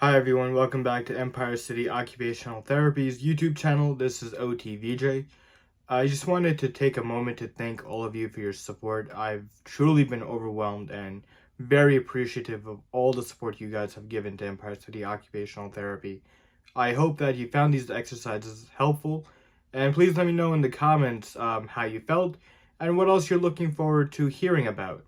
Hi everyone, welcome back to Empire City Occupational Therapy's YouTube channel. This is OTVJ. I just wanted to take a moment to thank all of you for your support. I've truly been overwhelmed and very appreciative of all the support you guys have given to Empire City Occupational Therapy. I hope that you found these exercises helpful, and please let me know in the comments how you felt and what else you're looking forward to hearing about.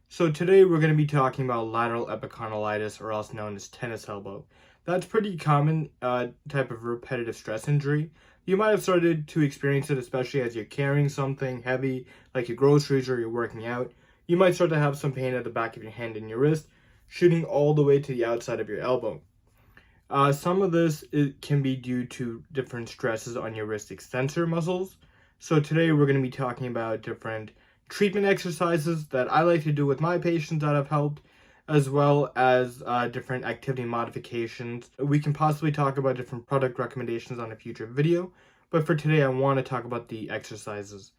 So today we're going to be talking about lateral epicondylitis, or else known as tennis elbow. That's pretty common type of repetitive stress injury. You might have started to experience it, especially as you're carrying something heavy, like your groceries or you're working out. You might start to have some pain at the back of your hand and your wrist, shooting all the way to the outside of your elbow. Some of this can be due to different stresses on your wrist extensor muscles. So today we're going to be talking about different treatment exercises that I like to do with my patients that have helped, as well as different activity modifications. We can possibly talk about different product recommendations on a future video, but for today I want to talk about the exercises.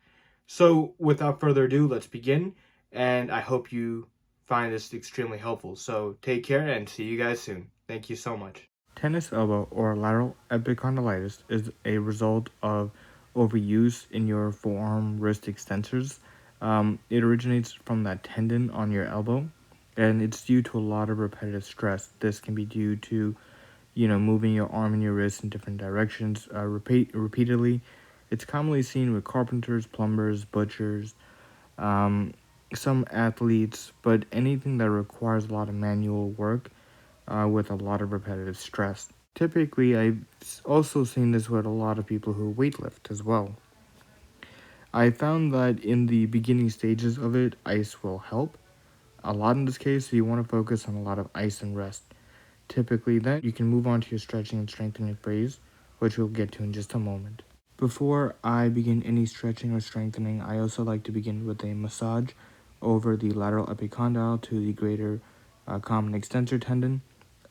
So without further ado, let's begin, and I hope you find this extremely helpful. So take care and see you guys soon. Thank you so much. Tennis elbow or lateral epicondylitis is a result of overuse in your forearm wrist extensors. It originates from that tendon on your elbow, and it's due to a lot of repetitive stress. This can be due to, moving your arm and your wrist in different directions repeatedly. It's commonly seen with carpenters, plumbers, butchers, some athletes, but anything that requires a lot of manual work with a lot of repetitive stress. Typically, I've also seen this with a lot of people who weightlift as well. I found that in the beginning stages of it, ice will help a lot in this case, so you want to focus on a lot of ice and rest. Typically, then you can move on to your stretching and strengthening phase, which we'll get to in just a moment. Before I begin any stretching or strengthening, I also like to begin with a massage over the lateral epicondyle to the greater common extensor tendon.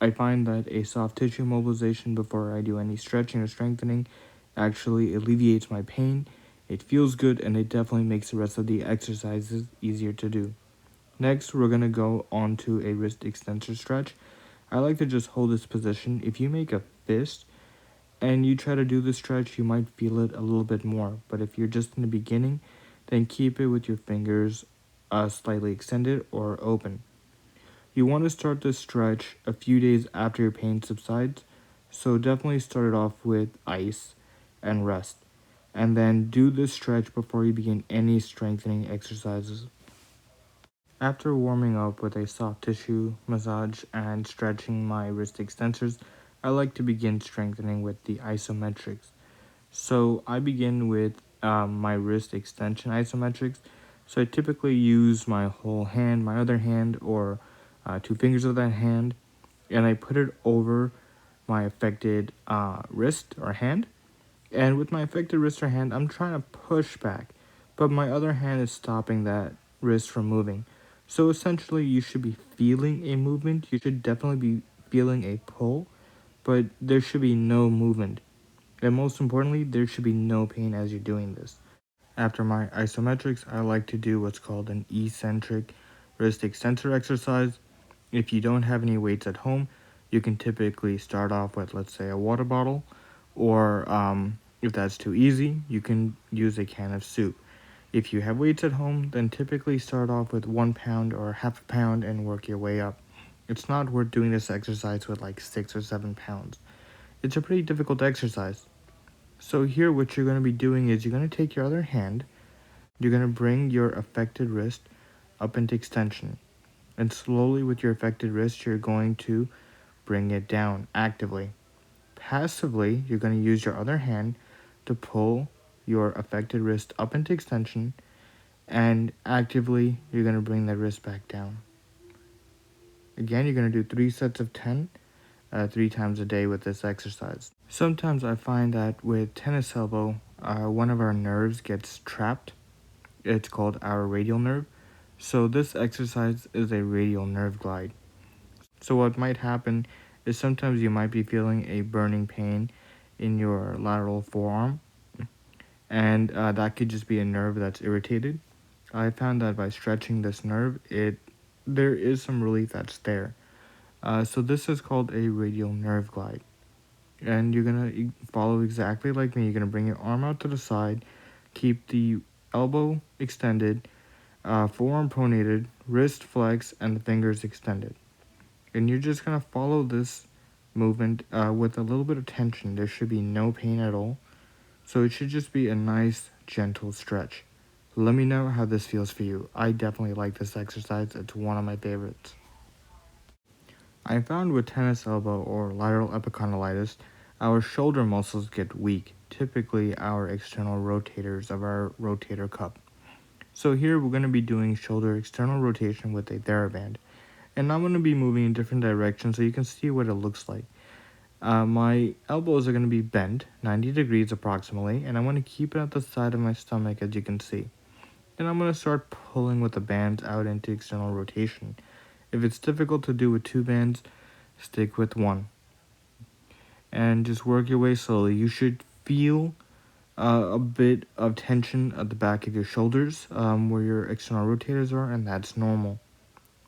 I find that a soft tissue mobilization before I do any stretching or strengthening actually alleviates my pain. It feels good, and it definitely makes the rest of the exercises easier to do. Next, we're going to go on to a wrist extensor stretch. I like to just hold this position. If you make a fist and you try to do the stretch, you might feel it a little bit more. But if you're just in the beginning, then keep it with your fingers slightly extended or open. You want to start this stretch a few days after your pain subsides, so definitely start it off with ice and rest. And then do this stretch before you begin any strengthening exercises. After warming up with a soft tissue massage and stretching my wrist extensors, I like to begin strengthening with the Isometrics. So I begin with my wrist extension isometrics. So I typically use my whole hand, my other hand, or 2 fingers of that hand, and I put it over my affected wrist or hand. And with my affected wrist or hand, I'm trying to push back, but my other hand is stopping that wrist from moving. So essentially, you should be feeling a movement. You should definitely be feeling a pull, but there should be no movement. And most importantly, there should be no pain as you're doing this. After my isometrics, I like to do what's called an eccentric wrist extensor exercise. If you don't have any weights at home, you can typically start off with, let's say, a water bottle, or if that's too easy, you can use a can of soup. If you have weights at home, then typically start off with 1 pound or half a pound and work your way up. It's not worth doing this exercise with like 6 or 7 pounds. It's a pretty difficult exercise. So here what you're going to be doing is you're going to take your other hand, you're going to bring your affected wrist up into extension. And slowly with your affected wrist, you're going to bring it down actively. Passively, you're going to use your other hand to pull your affected wrist up into extension, and actively, you're going to bring that wrist back down. Again, you're going to do 3 sets of 10, 3 times a day with this exercise. Sometimes I find that with tennis elbow, one of our nerves gets trapped. It's called our radial nerve. So this exercise is a radial nerve glide. So what might happen is sometimes you might be feeling a burning pain in your lateral forearm, and that could just be a nerve that's irritated. I found that by stretching this nerve, there is some relief that's there. So this is called a radial nerve glide. And you're going to follow exactly like me. You're going to bring your arm out to the side, keep the elbow extended, forearm pronated, wrist flex, and the fingers extended. And you're just going to follow this movement with a little bit of tension. There should be no pain at all. So it should just be a nice, gentle stretch. Let me know how this feels for you. I definitely like this exercise. It's one of my favorites. I found with tennis elbow or lateral epicondylitis, our shoulder muscles get weak, typically our external rotators of our rotator cuff. So here we're going to be doing shoulder external rotation with a TheraBand. And I'm going to be moving in different directions so you can see what it looks like. My elbows are going to be bent 90 degrees approximately, and I'm going to keep it at the side of my stomach, as you can see. And I'm going to start pulling with the bands out into external rotation. If it's difficult to do with 2 bands, stick with 1. And just work your way slowly. You should feel a bit of tension at the back of your shoulders where your external rotators are, and that's normal.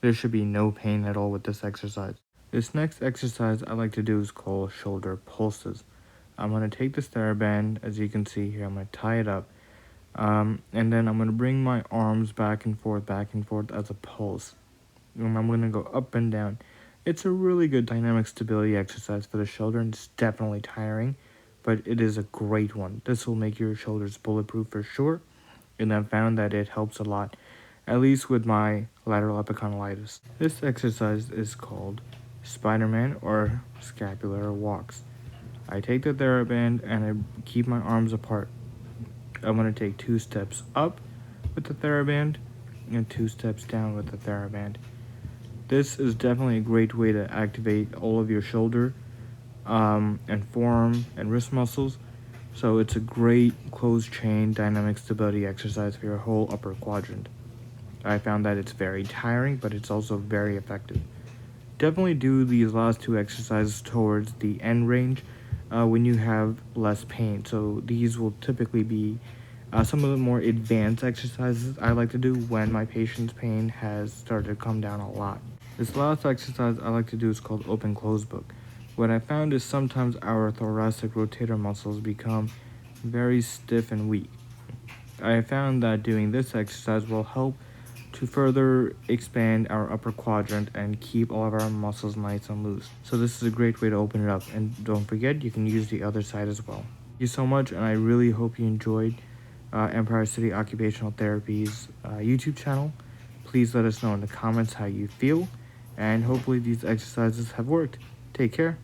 There should be no pain at all with this exercise. This next exercise I like to do is called shoulder pulses. I'm going to take this TheraBand, as you can see here, I'm going to tie it up. And then I'm going to bring my arms back and forth as a pulse. And I'm going to go up and down. It's a really good dynamic stability exercise for the shoulder, and it's definitely tiring, but it is a great one. This will make your shoulders bulletproof for sure, and I've found that it helps a lot, at least with my lateral epicondylitis. This exercise is called Spiderman or scapular walks. I take the TheraBand and I keep my arms apart. I'm going to take 2 steps up with the TheraBand and 2 steps down with the TheraBand. This is definitely a great way to activate all of your shoulder and forearm and wrist muscles. So it's a great closed chain dynamic stability exercise for your whole upper quadrant. I found that it's very tiring, but it's also very effective. Definitely do these last 2 exercises towards the end range when you have less pain. So these will typically be some of the more advanced exercises I like to do when my patient's pain has started to come down a lot. This last exercise I like to do is called open close book. What I found is sometimes our thoracic rotator muscles become very stiff and weak. I have found that doing this exercise will help to further expand our upper quadrant and keep all of our muscles nice and loose. So this is a great way to open it up, and don't forget you can use the other side as well. Thank you so much, and I really hope you enjoyed Empire City Occupational Therapy's YouTube channel. Please let us know in the comments how you feel, and hopefully these exercises have worked. Take care.